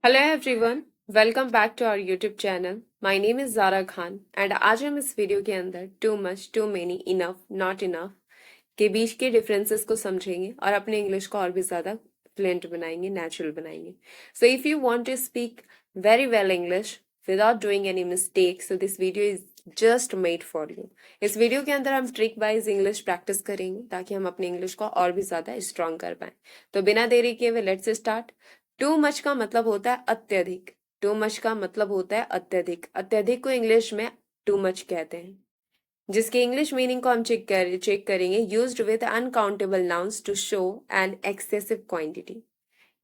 Hello everyone, welcome back to our YouTube channel. My name is Zara Khan and आज हम इस video के अंदर too much, too many, enough, not enough के बीच के डिफरेंसेस को समझेंगे और अपने इंग्लिश को और भी ज़्यादा फ्लुएंट बनाएंगे, नेचुरल बनाएंगे। So if you want to speak very well English without doing any mistake, so this video is just made for you. इस वीडियो के अंदर हम ट्रिक वाइज इंग्लिश प्रैक्टिस करेंगे ताकि हम अपने इंग्लिश को और भी ज़्यादा स्ट्रॉन्ग कर पाएं। तो बिना देरी किए हुए लेट्स स्टार्ट। टू मच का मतलब होता है अत्यधिक। टू मच का मतलब होता है अत्यधिक। अत्यधिक को इंग्लिश में टू मच कहते हैं, जिसकी इंग्लिश मीनिंग को हम चेक करेंगे। Used with uncountable nouns to show an excessive quantity.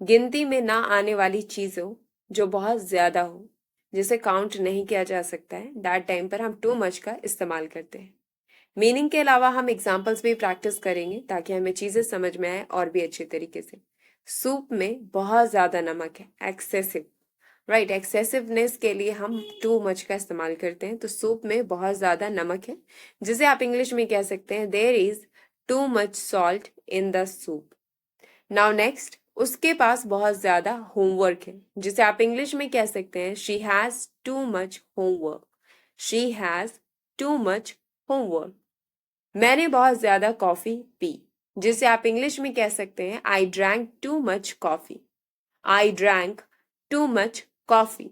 गिनती में ना आने वाली चीजों जो बहुत ज्यादा हो, जिसे काउंट नहीं किया जा सकता है, दैट टाइम पर हम टू मच का इस्तेमाल करते हैं। मीनिंग के अलावा हम एग्जाम्पल्स भी प्रैक्टिस करेंगे ताकि हमें चीजें समझ में आए और भी अच्छे तरीके से। सूप में बहुत ज्यादा नमक है, एक्सेसिव। राइट, एक्सेसिवनेस के लिए हम टू मच का इस्तेमाल करते हैं। तो सूप में बहुत ज्यादा नमक है, जिसे आप इंग्लिश में कह सकते हैं there is too much salt in the soup. Now next, उसके पास बहुत ज्यादा होमवर्क है, जिसे आप इंग्लिश में कह सकते हैं she has too much homework. She has too much homework. मैंने बहुत ज्यादा कॉफी पी, जिसे आप इंग्लिश में कह सकते हैं I drank too much coffee. I drank too much coffee.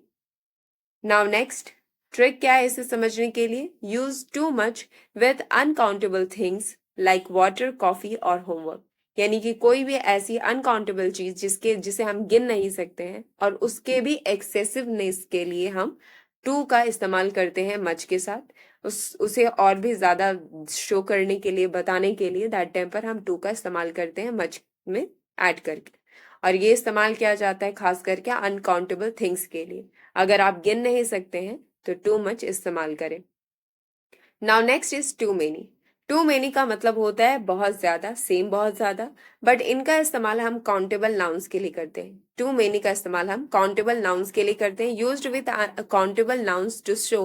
Now next, trick क्या है इसे समझने के लिए। Use too much with uncountable things like water, coffee और होमवर्क। यानी कि कोई भी ऐसी अनकाउंटेबल चीज जिसे हम गिन नहीं सकते हैं और उसके भी एक्सेसिवनेस के लिए हम टू का इस्तेमाल करते हैं मच के साथ। उसे और भी ज्यादा शो करने के लिए, बताने के लिए, दैट टाइम पर हम टू का इस्तेमाल करते हैं मच में ऐड करके। और ये इस्तेमाल किया जाता है खास करके अनकाउंटेबल थिंग्स के लिए। अगर आप गिन नहीं सकते हैं तो टू मच इस्तेमाल करें। Now next is too many. Too many का मतलब होता है बहुत ज्यादा, सेम बहुत ज्यादा। बट इनका इस्तेमाल हम काउंटेबल नाउन्स के लिए करते हैं। टू मेनी का इस्तेमाल हम काउंटेबल नाउन्स के लिए करते हैं। Used with countable nouns to show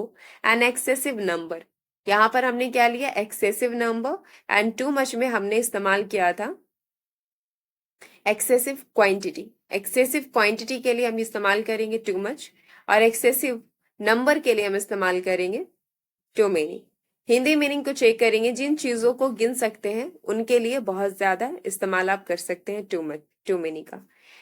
an excessive number. यहाँ पर हमने क्या लिया, excessive number. And too much में हमने इस्तेमाल किया था एक्सेसिव क्वांटिटी। एक्सेसिव क्वांटिटी के लिए हम इस्तेमाल करेंगे टू मच, और एक्सेसिव नंबर के लिए हम इस्तेमाल करेंगे टू मेनी। हिंदी मीनिंग को चेक करेंगे। जिन चीजों को गिन सकते हैं उनके लिए बहुत ज्यादा इस्तेमाल आप कर सकते हैं टू मच, टू मेनी का।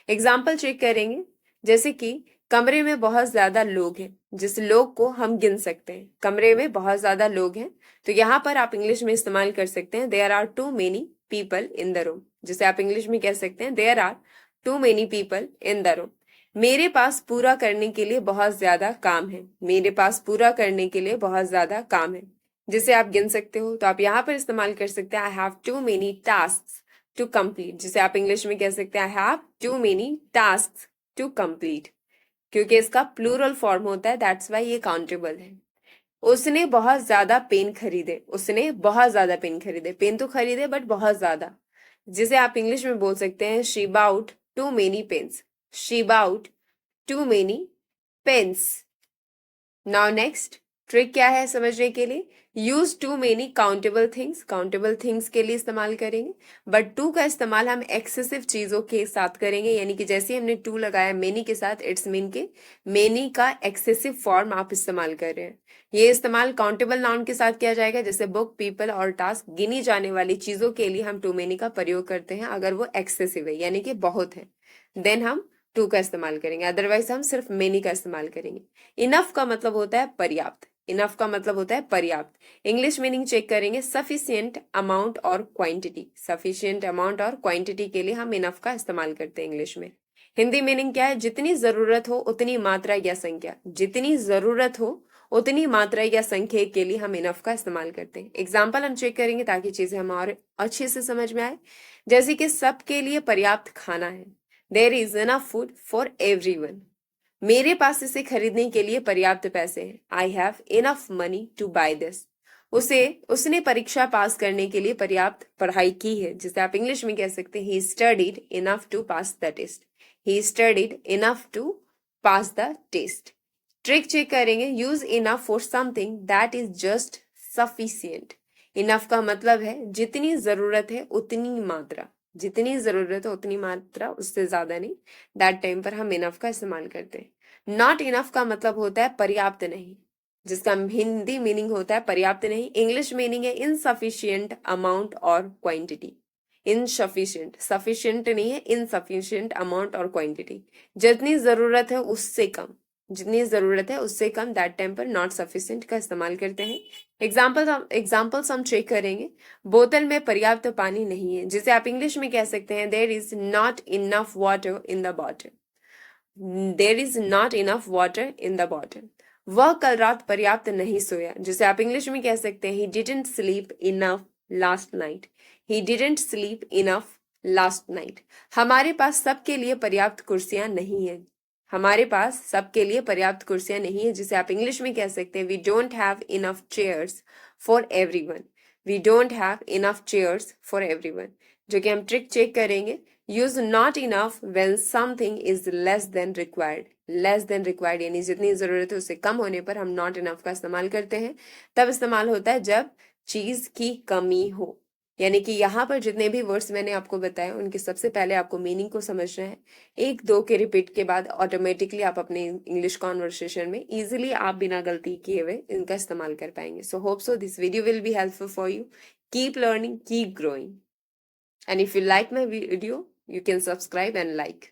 एग्जाम्पल चेक करेंगे, जैसे कि कमरे में बहुत ज्यादा लोग हैं, जिस लोग को हम गिन सकते हैं। कमरे में बहुत ज्यादा लोग हैं, तो यहाँ पर आप इंग्लिश में इस्तेमाल कर सकते हैं there are too many people in the room. जिसे आप इंग्लिश में कह सकते हैं there are too many people in the room. मेरे पास पूरा करने के लिए बहुत ज्यादा काम है। मेरे पास पूरा करने के लिए बहुत ज्यादा काम है, जिसे आप गिन सकते हो। तो आप यहाँ पर इस्तेमाल कर सकते हैं I have too many task to complete. जिसे आप इंग्लिश में कह सकते हैं I have too many task to complete. क्योंकि इसका प्लूरल फॉर्म होता है, दैट्स वाई ये काउंटेबल है। उसने बहुत ज्यादा पेन खरीदे। उसने बहुत ज्यादा पेन खरीदे। पेन तो खरीदे बट बहुत ज्यादा, जिसे आप इंग्लिश में बोल सकते हैं she bought too many pens. She bought too many pens. Now next, trick क्या है समझने के लिए। Use too many countable things. Countable things के लिए इस्तेमाल करेंगे, बट टू का इस्तेमाल हम एक्सेसिव चीजों के साथ करेंगे। यानी कि जैसे हमने टू लगाया मेनी के साथ, इट्स मीन के मेनी का एक्सेसिव फॉर्म आप इस्तेमाल कर रहे हैं। ये इस्तेमाल काउंटेबल नाउन के साथ किया जाएगा, जैसे बुक, पीपल और टास्क। गिनी जाने वाली चीजों के लिए हम टू मेनी का प्रयोग करते हैं अगर वो एक्सेसिव है, यानी कि बहुत है, देन हम टू का इस्तेमाल करेंगे। अदरवाइज हम सिर्फ मेनी का इस्तेमाल करेंगे। इनफ का मतलब होता है पर्याप्त। इनफ का मतलब होता है पर्याप्त। इंग्लिश मीनिंग चेक करेंगे, सफिशियंट अमाउंट और क्वांटिटी। सफिशियंट अमाउंट और क्वांटिटी के लिए हम इनफ का इस्तेमाल करते हैं इंग्लिश में। हिंदी मीनिंग क्या है, जितनी जरूरत हो उतनी मात्रा या संख्या। जितनी जरूरत हो उतनी मात्रा या संख्या के लिए हम इनफ का इस्तेमाल करते हैं। एग्जाम्पल हम चेक करेंगे ताकि चीजें हमारे अच्छे से समझ में आए। जैसे कि सबके लिए पर्याप्त खाना है, there is enough food for everyone. मेरे पास इसे खरीदने के लिए पर्याप्त पैसे हैं, I have enough money to buy this. उसने परीक्षा पास करने के लिए पर्याप्त पढ़ाई की है, जिसे आप इंग्लिश में कह सकते हैं he studied enough to pass the test. He studied enough to pass the test. Trick check करेंगे, use enough for something that is just sufficient. Enough का मतलब है जितनी जरूरत है उतनी मात्रा। जितनी जरूरत है उतनी मात्रा, उससे ज्यादा नहीं। दैट टाइम पर हम इनफ का इस्तेमाल करते हैं। नॉट इनफ का मतलब होता है पर्याप्त नहीं, जिसका हिंदी मीनिंग होता है पर्याप्त नहीं। इंग्लिश मीनिंग है इनसफिशियंट अमाउंट और क्वांटिटी। इनसफिशियंट, सफिशियंट नहीं है, इनसफिशियंट अमाउंट और क्वांटिटी। जितनी जरूरत है उससे कम, जितनी जरूरत है उससे कम, दैट टाइम पर नॉट सफिशियंट का इस्तेमाल करते हैं। एग्जाम्पल्स हम चेक करेंगे। बोतल में पर्याप्त पानी नहीं है, जिसे आप इंग्लिश में कह सकते हैं there is not enough water in the bottle. There is not enough water in the bottle. वह कल रात पर्याप्त नहीं सोया, जिसे आप इंग्लिश में कह सकते हैं he didn't sleep enough last night. He didn't sleep enough last night. हमारे पास सबके लिए पर्याप्त कुर्सियां नहीं है। हमारे पास सबके लिए पर्याप्त कुर्सियां नहीं है, जिसे आप इंग्लिश में कह सकते हैं we don't have enough chairs for everyone. We don't have enough chairs for everyone. जो कि हम ट्रिक चेक करेंगे। Use not enough when something is less than required. Less than required यानी जितनी जरूरत है उससे कम होने पर हम नॉट इनफ का इस्तेमाल करते हैं। तब इस्तेमाल होता है जब चीज की कमी हो। यानी कि यहाँ पर जितने भी वर्ड्स मैंने आपको बताए उनके सबसे पहले आपको मीनिंग को समझना है। एक दो के रिपीट के बाद ऑटोमेटिकली आप अपने इंग्लिश कॉन्वर्सेशन में इजिली आप बिना गलती किए हुए इनका इस्तेमाल कर पाएंगे। So hope so this video will be helpful for you. Keep learning, keep growing, and if you like my video you can subscribe and like.